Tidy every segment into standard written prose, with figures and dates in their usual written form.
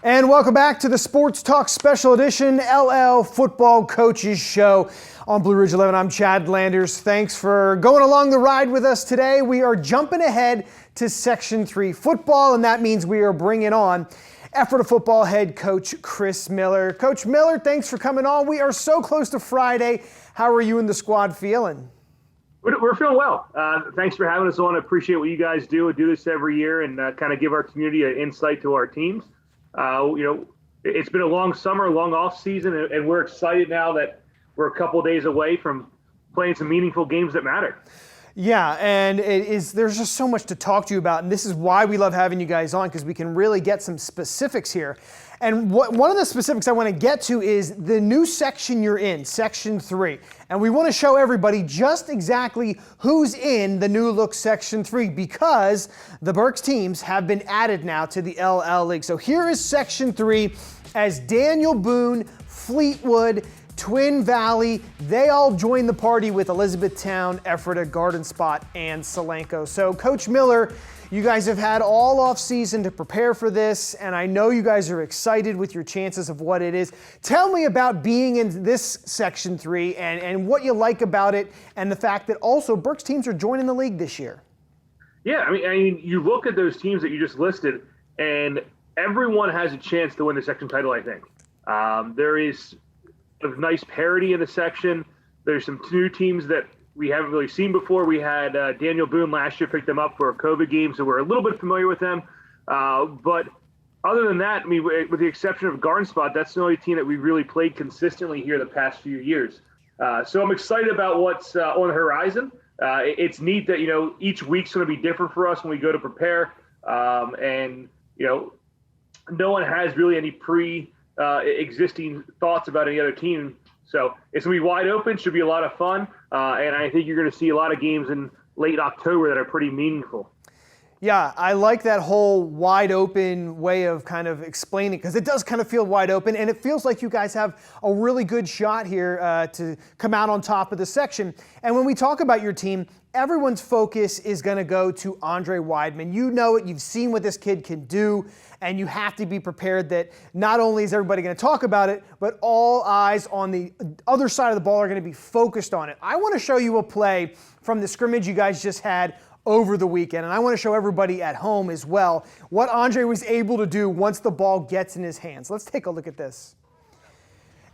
And welcome back to the Sports Talk Special Edition LL Football Coaches Show on Blue Ridge 11. I'm Chad Landers. Thanks for going along the ride with us today. We are jumping ahead to Section 3 football, and that means we are bringing on Ephrata football head coach Kris Miller. Coach Miller, thanks for coming on. We are so close to Friday. How are you and the squad feeling? We're feeling well. Thanks for having us on. I appreciate what you guys do. We do this every year and kind of give our community an insight to our teams. It's been a long summer, long off season, and we're excited now that we're a couple of days away from playing some meaningful games that matter. Yeah, and there's just so much to talk to you about, and this is why we love having you guys on, because we can really get some specifics here. And one of the specifics I want to get to is the new section you're in, Section 3. And we want to show everybody just exactly who's in the new look Section 3, because the Berks teams have been added now to the LL League. So here is Section 3 as Daniel Boone, Fleetwood, Twin Valley, they all join the party with Elizabethtown, Ephrata, Garden Spot, and Solanco. So Coach Miller, you guys have had all off season to prepare for this, and I know you guys are excited with your chances of what it is. Tell me about being in this Section 3 and what you like about it, and the fact that also Berks teams are joining the league this year. Yeah, I mean, you look at those teams that you just listed, and everyone has a chance to win the section title, I think. There is a nice parity in the section. There's some new teams that we haven't really seen before. We had Daniel Boone last year, picked them up for a COVID game, so we're a little bit familiar with them. But other than that, I mean, with the exception of Garden Spot, that's the only team that we've really played consistently here the past few years. So I'm excited about what's on the horizon. It's neat that, each week's going to be different for us when we go to prepare. And no one has really any existing thoughts about any other team. So it's going to be wide open, should be a lot of fun. And I think you're going to see a lot of games in late October that are pretty meaningful. Yeah, I like that whole wide open way of kind of explaining, because it does kind of feel wide open, and it feels like you guys have a really good shot here to come out on top of the section. And when we talk about your team, everyone's focus is going to go to Andre Weidman. You know it, you've seen what this kid can do, and you have to be prepared that not only is everybody going to talk about it, but all eyes on the other side of the ball are going to be focused on it. I want to show you a play from the scrimmage you guys just had over the weekend, and I want to show everybody at home as well what Andre was able to do once the ball gets in his hands. Let's take a look at this.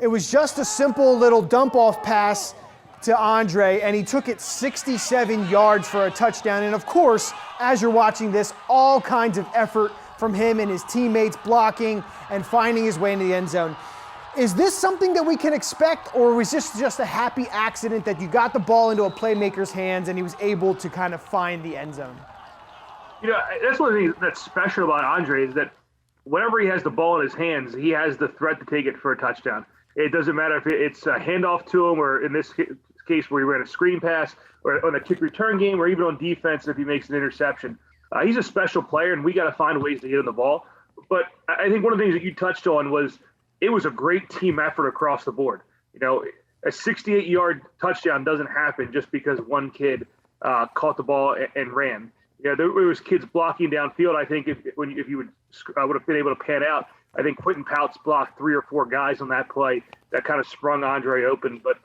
It was just a simple little dump-off pass to Andre, and he took it 67 yards for a touchdown. And of course, as you're watching this, all kinds of effort from him and his teammates blocking and finding his way into the end zone. Is this something that we can expect, or was this just a happy accident that you got the ball into a playmaker's hands and he was able to kind of find the end zone? That's one of the things that's special about Andre is that whenever he has the ball in his hands, he has the threat to take it for a touchdown. It doesn't matter if it's a handoff to him, or in this case where he ran a screen pass, or on a kick return game, or even on defense if he makes an interception. He's a special player, and we got to find ways to get him the ball. But I think one of the things that you touched on was it was a great team effort across the board. A 68-yard touchdown doesn't happen just because one kid caught the ball and ran. There was kids blocking downfield. I think if you would have been able to pan out, I think Quentin Pouts blocked 3 or 4 guys on that play that kind of sprung Andre open. But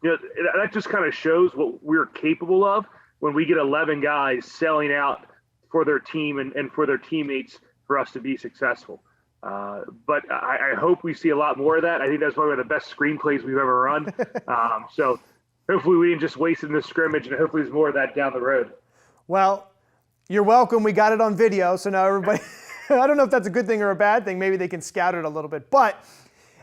that just kind of shows what we're capable of when we get 11 guys selling out for their team and for their teammates for us to be successful. But I hope we see a lot more of that. I think that's one of the best screenplays we've ever run. So hopefully we didn't just waste it in this scrimmage, and hopefully there's more of that down the road. Well, you're welcome. We got it on video, so now everybody – I don't know if that's a good thing or a bad thing. Maybe they can scout it a little bit. But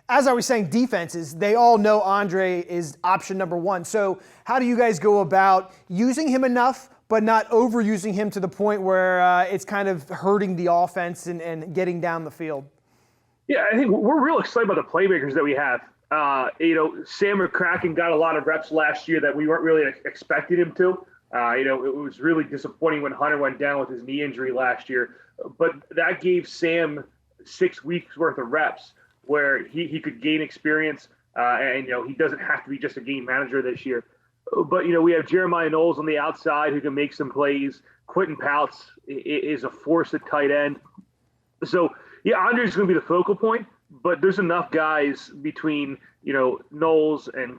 as I was saying, defenses, they all know Andre is option number 1. So how do you guys go about using him enough but not overusing him to the point where it's kind of hurting the offense and getting down the field? Yeah, I think we're real excited about the playmakers that we have. Sam McCracken got a lot of reps last year that we weren't really expecting him to. It was really disappointing when Hunter went down with his knee injury last year. But that gave Sam 6 weeks worth of reps where he could gain experience. And he doesn't have to be just a game manager this year. But, we have Jeremiah Knowles on the outside who can make some plays. Quentin Pouts is a force at tight end. So, Yeah, Andre's going to be the focal point, but there's enough guys between, Knowles and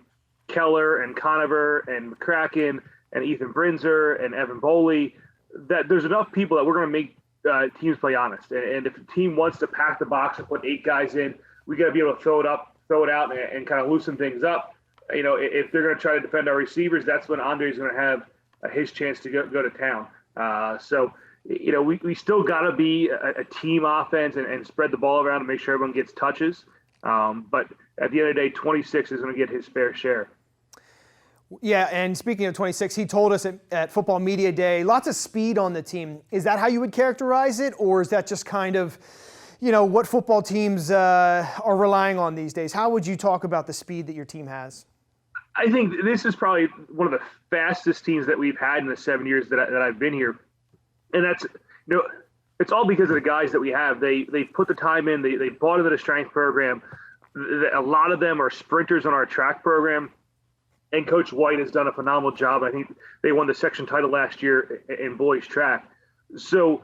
Keller and Conover and McCracken and Ethan Brinzer and Evan Boley that there's enough people that we're going to make teams play honest. And if a team wants to pack the box and put 8 guys in, we got to be able to throw it out, and kind of loosen things up. If they're going to try to defend our receivers, that's when Andre's going to have his chance to go to town. We still got to be a team offense and spread the ball around and make sure everyone gets touches. But at the end of the day, 26 is going to get his fair share. Yeah, and speaking of 26, he told us at Football Media Day, lots of speed on the team. Is that how you would characterize it, or is that just kind of, what football teams are relying on these days? How would you talk about the speed that your team has? I think this is probably one of the fastest teams that we've had in the 7 years that I've been here. And that's, it's all because of the guys that we have. They put the time in. They bought into the strength program. A lot of them are sprinters on our track program. And Coach White has done a phenomenal job. I think they won the section title last year in boys track. So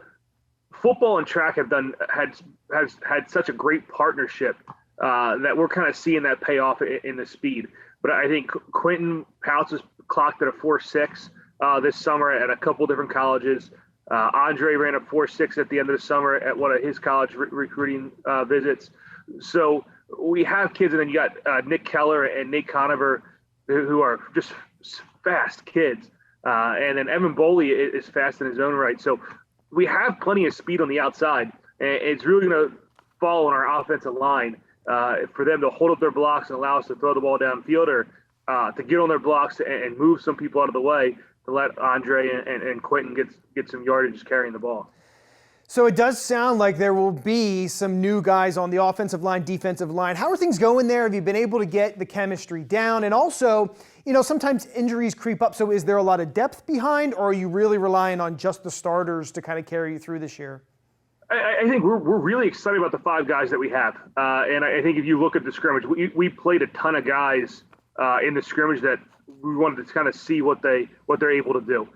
football and track has had such a great partnership that we're kind of seeing that pay off in the speed. But I think Quentin Pouts has clocked at a 4.6 this summer at a couple different colleges. Andre ran a 4.6 at the end of the summer at one of his college recruiting visits. So we have kids, and then you got Nick Keller and Nate Conover, who are just fast kids. And then Evan Boley is fast in his own right. So we have plenty of speed on the outside. And it's really going to fall on our offensive line for them to hold up their blocks and allow us to throw the ball downfield, or to get on their blocks and move some people out of the way to let Andre and Quentin get some yardage carrying the ball. So it does sound like there will be some new guys on the offensive line, defensive line. How are things going there? Have you been able to get the chemistry down? And also, sometimes injuries creep up. So is there a lot of depth behind, or are you really relying on just the starters to kind of carry you through this year? I think we're really excited about the 5 guys that we have. And I think if you look at the scrimmage, we played a ton of guys in the scrimmage that we wanted to kind of see what they're able to do.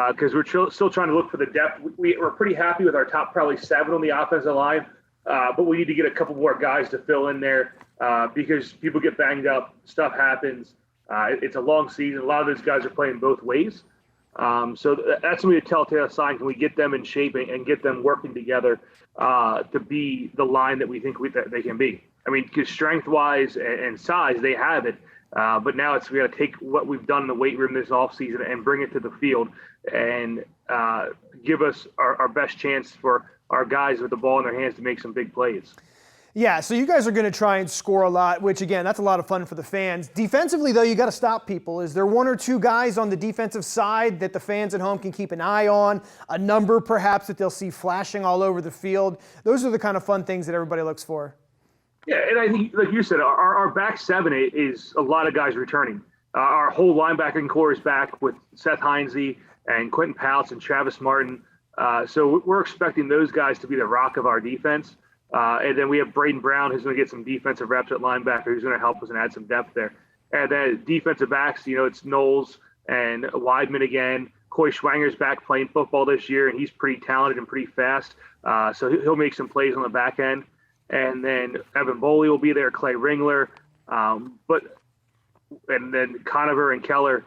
Because we're still trying to look for the depth. We're pretty happy with our top probably 7 on the offensive line, but we need to get a couple more guys to fill in there because people get banged up, stuff happens. It's a long season. A lot of those guys are playing both ways. So that's going to be a telltale sign. Can we get them in shape and get them working together to be the line that we think that they can be? I mean, because strength-wise and size, they have it. But now we got to take what we've done in the weight room this offseason and bring it to the field and give us our best chance for our guys with the ball in their hands to make some big plays. Yeah, so you guys are going to try and score a lot, which, again, that's a lot of fun for the fans. Defensively, though, you got to stop people. Is there 1 or 2 guys on the defensive side that the fans at home can keep an eye on? A number, perhaps, that they'll see flashing all over the field? Those are the kind of fun things that everybody looks for. Yeah, and I think, like you said, our back 7 is a lot of guys returning. Our whole linebacking core is back with Seth Heinze and Quentin Pouts and Travis Martin. So we're expecting those guys to be the rock of our defense. And then we have Braden Brown, who's going to get some defensive reps at linebacker, who's going to help us and add some depth there. And then defensive backs, it's Knowles and Weidman again. Coy Schwanger's back playing football this year, and he's pretty talented and pretty fast. So he'll make some plays on the back end. And then Evan Boley will be there, Clay Ringler, and then Conover and Keller.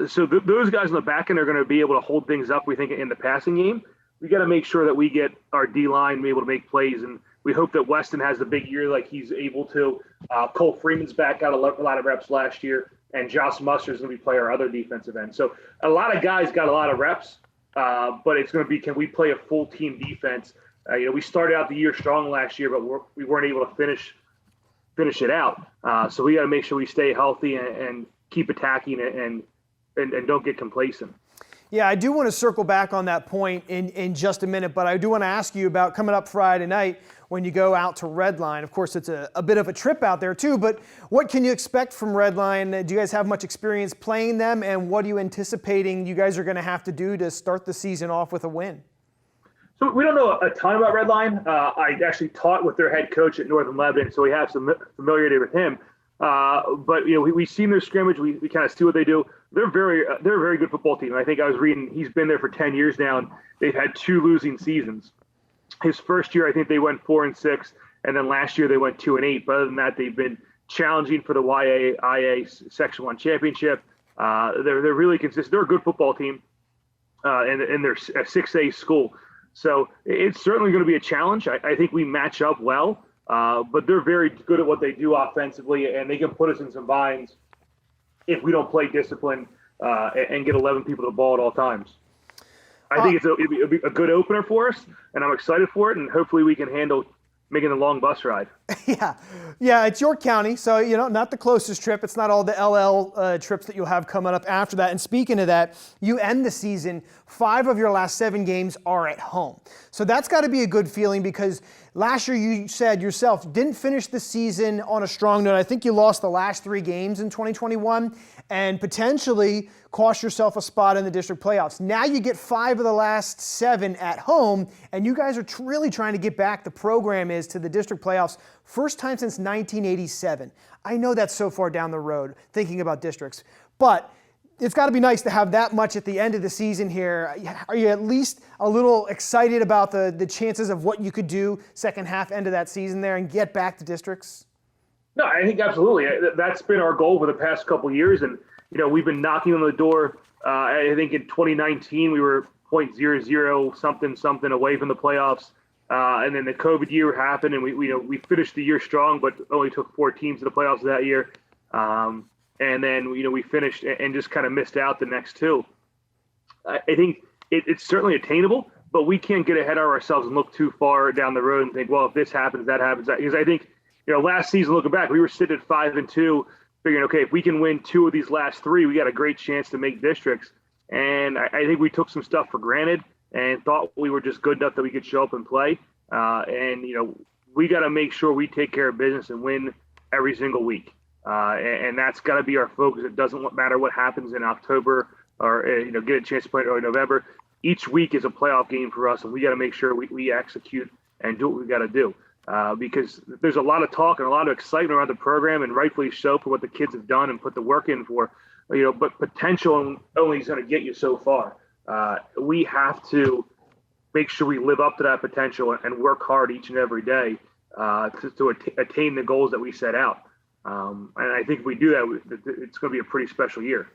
So those guys on the back end are going to be able to hold things up, we think, in the passing game. We got to make sure that we get our D-line be able to make plays, and we hope that Weston has the big year like he's able to. Cole Freeman's back, got a lot of reps last year, and Josh Muster's going to be playing our other defensive end. So a lot of guys got a lot of reps, but it's going to be, can we play a full team defense? We started out the year strong last year, but we weren't able to finish it out. So we got to make sure we stay healthy and keep attacking and don't get complacent. Yeah, I do want to circle back on that point in just a minute, but I do want to ask you about coming up Friday night when you go out to Redline. Of course, it's a bit of a trip out there too, but what can you expect from Redline? Do you guys have much experience playing them, and what are you anticipating you guys are going to have to do to start the season off with a win? So we don't know a ton about Redline. I actually taught with their head coach at Northern Lebanon, so we have some familiarity with him. But we've seen their scrimmage. We kind of see what they do. They're a very good football team. I think I was reading he's been there for 10 years now, and they've had 2 losing seasons. His first year, I think they went 4-6, and then last year they went 2-8. But other than that, they've been challenging for the YAIA Section 1 championship. They're really consistent. They're a good football team, and they're a 6A school. So it's certainly going to be a challenge. I think we match up well, but they're very good at what they do offensively, and they can put us in some binds if we don't play discipline and get 11 people to the ball at all times. I think it'll be a good opener for us, and I'm excited for it, and hopefully we can handle making a long bus ride. Yeah, it's York County, so not the closest trip. It's not all the LL trips that you'll have coming up after that. And speaking of that, you end the season, 5 of your last 7 games are at home. So that's got to be a good feeling, because last year you said yourself didn't finish the season on a strong note. I think you lost the last 3 games in 2021 and potentially cost yourself a spot in the district playoffs. Now you get 5 of the last 7 at home, and you guys are really trying to get back, the program is, to the district playoffs. First time since 1987. I know that's so far down the road, thinking about districts, but it's got to be nice to have that much at the end of the season here. Are you at least a little excited about the chances of what you could do second half, end of that season there, and get back to districts? No, I think absolutely. That's been our goal for the past couple of years, and we've been knocking on the door. I think in 2019 we were 0.00 something away from the playoffs. And then the COVID year happened, and we finished the year strong, but only took 4 teams to the playoffs that year. And then we finished and just kind of missed out the next 2. I think it's certainly attainable, but we can't get ahead of ourselves and look too far down the road and think, well, if this happens, that happens. Because I think last season, looking back, we were sitting at 5-2, figuring, okay, if we can win 2 of these last 3, we got a great chance to make districts. And I think we took some stuff for granted and thought we were just good enough that we could show up and play. And we got to make sure we take care of business and win every single week. And that's got to be our focus. It doesn't matter what happens in October or, get a chance to play in early November. Each week is a playoff game for us, and we got to make sure we execute and do what we got to do. Because there's a lot of talk and a lot of excitement around the program, and rightfully so for what the kids have done and put the work in for, but potential only is going to get you so far. We have to make sure we live up to that potential and work hard each and every day to attain the goals that we set out. And I think if we do that, it's going to be a pretty special year.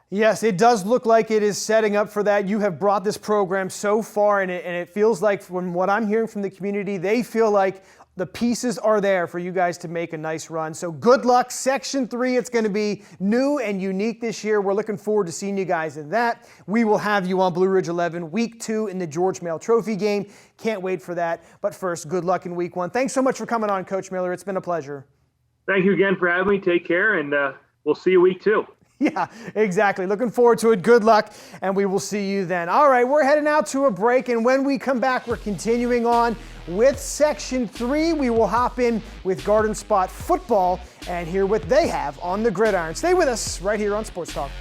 Yes, it does look like it is setting up for that. You have brought this program so far, and it feels like, from what I'm hearing from the community, they feel like the pieces are there for you guys to make a nice run. So good luck. Section 3, it's going to be new and unique this year. We're looking forward to seeing you guys in that. We will have you on Blue Ridge 11 week 2 in the George Mail Trophy game. Can't wait for that. But first, good luck in week 1. Thanks so much for coming on, Coach Miller. It's been a pleasure. Thank you again for having me. Take care, and we'll see you week 2. Yeah, exactly. Looking forward to it. Good luck, and we will see you then. All right, we're heading out to a break, and when we come back, we're continuing on with Section 3. We will hop in with Garden Spot Football and hear what they have on the gridiron. Stay with us right here on Sports Talk.